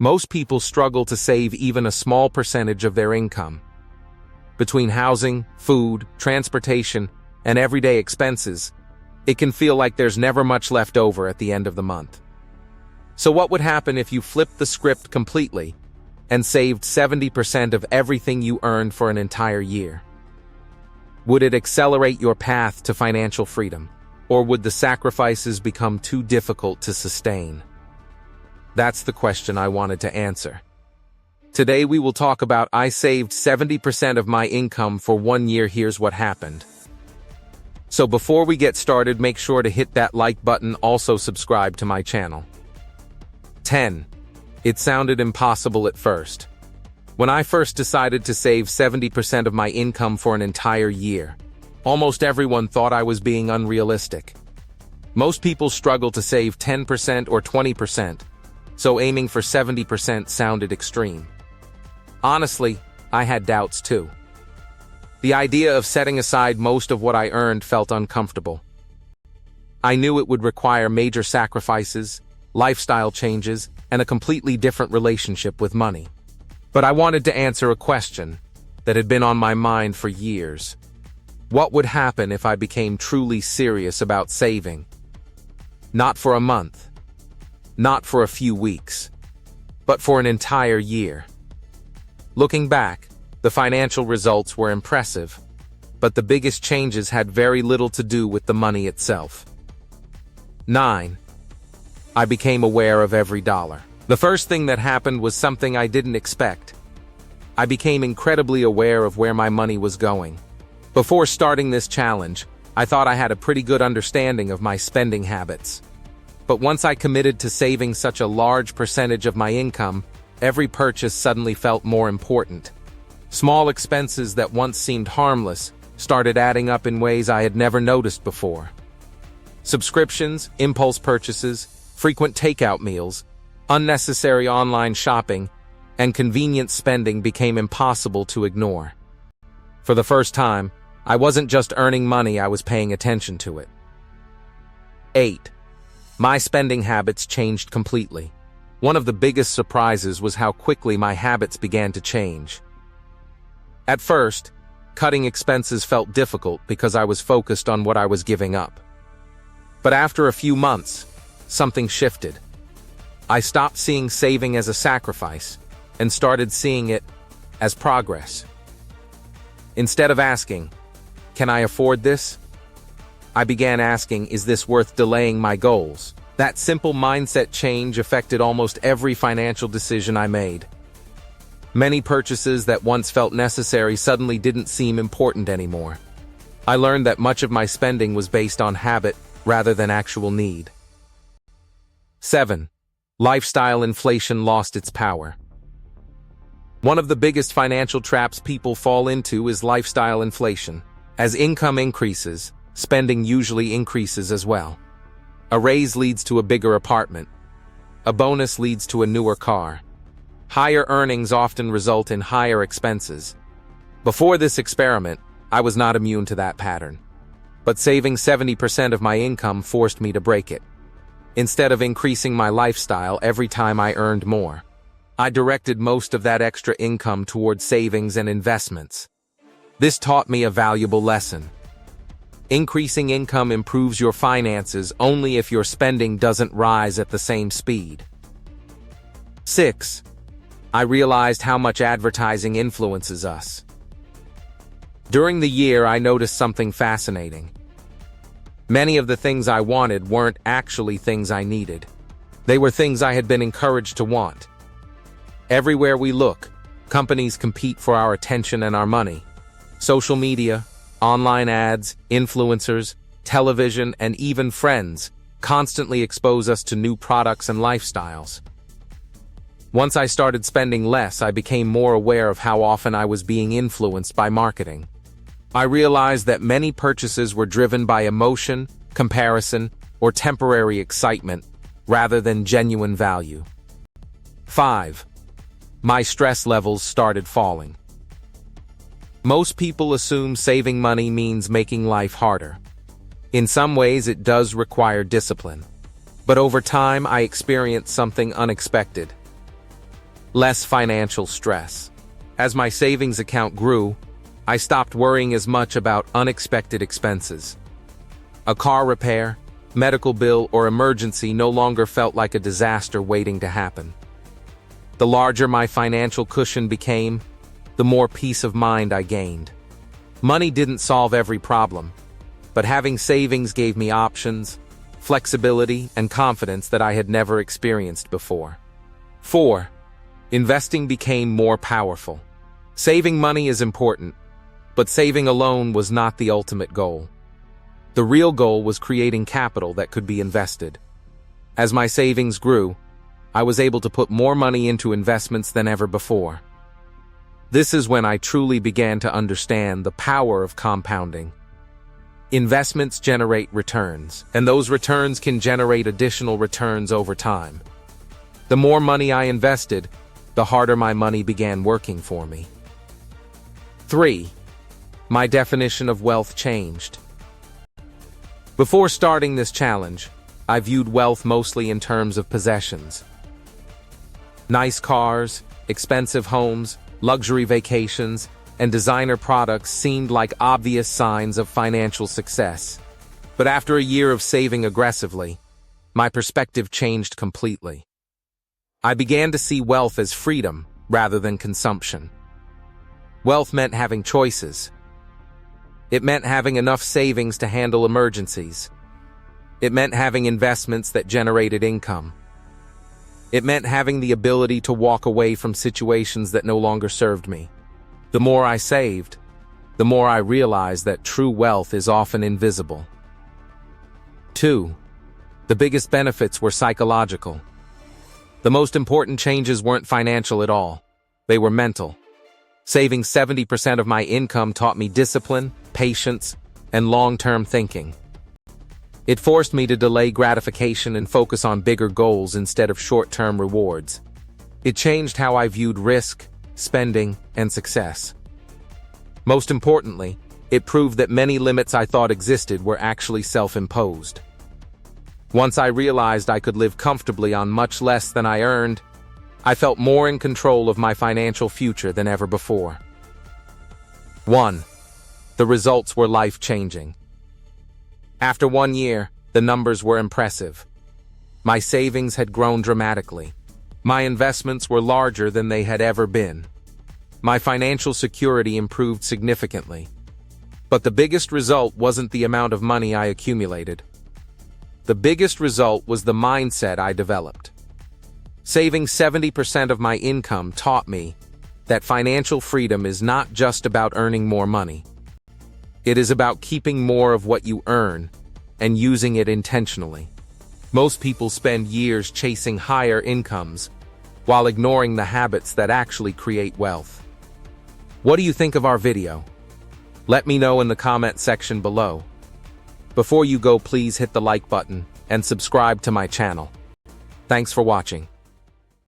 Most people struggle to save even a small percentage of their income. Between housing, food, transportation, and everyday expenses, it can feel like there's never much left over at the end of the month. So what would happen if you flipped the script completely and saved 70% of everything you earned for an entire year? Would it accelerate your path to financial freedom, or would the sacrifices become too difficult to sustain? That's the question I wanted to answer. Today we will talk about I saved 70% of my income for 1 year. Here's what happened. So before we get started, make sure to hit that like button, also subscribe to my channel. 10. It sounded impossible at first. When I first decided to save 70% of my income for an entire year, almost everyone thought I was being unrealistic. Most people struggle to save 10% or 20%, so aiming for 70% sounded extreme. Honestly, I had doubts too. The idea of setting aside most of what I earned felt uncomfortable. I knew it would require major sacrifices, lifestyle changes, and a completely different relationship with money. But I wanted to answer a question that had been on my mind for years. What would happen if I became truly serious about saving? Not for a month, not for a few weeks, but for an entire year. Looking back, the financial results were impressive, but the biggest changes had very little to do with the money itself. 9. I became aware of every dollar. The first thing that happened was something I didn't expect. I became incredibly aware of where my money was going. Before starting this challenge, I thought I had a pretty good understanding of my spending habits. But once I committed to saving such a large percentage of my income, every purchase suddenly felt more important. Small expenses that once seemed harmless started adding up in ways I had never noticed before. Subscriptions, impulse purchases, frequent takeout meals, unnecessary online shopping, and convenient spending became impossible to ignore. For the first time, I wasn't just earning money, I was paying attention to it. 8. My spending habits changed completely. One of the biggest surprises was how quickly my habits began to change. At first, cutting expenses felt difficult because I was focused on what I was giving up. But after a few months, something shifted. I stopped seeing saving as a sacrifice and started seeing it as progress. Instead of asking, "Can I afford this?" I began asking, "Is this worth delaying my goals?" That simple mindset change affected almost every financial decision I made. Many purchases that once felt necessary suddenly didn't seem important anymore. I learned that much of my spending was based on habit rather than actual need. 7. Lifestyle inflation lost its power. One of the biggest financial traps people fall into is lifestyle inflation. As income increases, spending usually increases as well. A raise leads to a bigger apartment. A bonus leads to a newer car. Higher earnings often result in higher expenses. Before this experiment, I was not immune to that pattern. But saving 70% of my income forced me to break it. Instead of increasing my lifestyle every time I earned more, I directed most of that extra income toward savings and investments. This taught me a valuable lesson. Increasing income improves your finances only if your spending doesn't rise at the same speed. 6. I realized how much advertising influences us. During the year, I noticed something fascinating. Many of the things I wanted weren't actually things I needed. They were things I had been encouraged to want. Everywhere we look, companies compete for our attention and our money. Social media, online ads, influencers, television, and even friends constantly expose us to new products and lifestyles. Once I started spending less, I became more aware of how often I was being influenced by marketing. I realized that many purchases were driven by emotion, comparison, or temporary excitement, rather than genuine value. 5. My stress levels started falling. Most people assume saving money means making life harder. In some ways, it does require discipline. But over time, I experienced something unexpected. less financial stress. As my savings account grew, I stopped worrying as much about unexpected expenses. A car repair, medical bill, or emergency no longer felt like a disaster waiting to happen. The larger my financial cushion became, the more peace of mind I gained. Money didn't solve every problem, but having savings gave me options, flexibility, and confidence that I had never experienced before. 4. Investing became more powerful. Saving money is important, but saving alone was not the ultimate goal. The real goal was creating capital that could be invested. As my savings grew, I was able to put more money into investments than ever before. This is when I truly began to understand the power of compounding. Investments generate returns, and those returns can generate additional returns over time. The more money I invested, the harder my money began working for me. 3. My definition of wealth changed. Before starting this challenge, I viewed wealth mostly in terms of possessions. Nice cars, expensive homes, luxury vacations, and designer products seemed like obvious signs of financial success. But after a year of saving aggressively, my perspective changed completely. I began to see wealth as freedom rather than consumption. Wealth meant having choices. It meant having enough savings to handle emergencies. It meant having investments that generated income. It meant having the ability to walk away from situations that no longer served me. The more I saved, the more I realized that true wealth is often invisible. 2. The biggest benefits were psychological. The most important changes weren't financial at all. They were mental. Saving 70% of my income taught me discipline, patience, and long-term thinking. It forced me to delay gratification and focus on bigger goals instead of short-term rewards. It changed how I viewed risk, spending, and success. Most importantly, it proved that many limits I thought existed were actually self-imposed. Once I realized I could live comfortably on much less than I earned, I felt more in control of my financial future than ever before. 1. The results were life-changing. After 1 year, the numbers were impressive. My savings had grown dramatically. My investments were larger than they had ever been. My financial security improved significantly. But the biggest result wasn't the amount of money I accumulated. The biggest result was the mindset I developed. Saving 70% of my income taught me that financial freedom is not just about earning more money. It is about keeping more of what you earn and using it intentionally. Most people spend years chasing higher incomes while ignoring the habits that actually create wealth. What do you think of our video? Let me know in the comment section below. Before you go, please hit the like button and subscribe to my channel. Thanks for watching.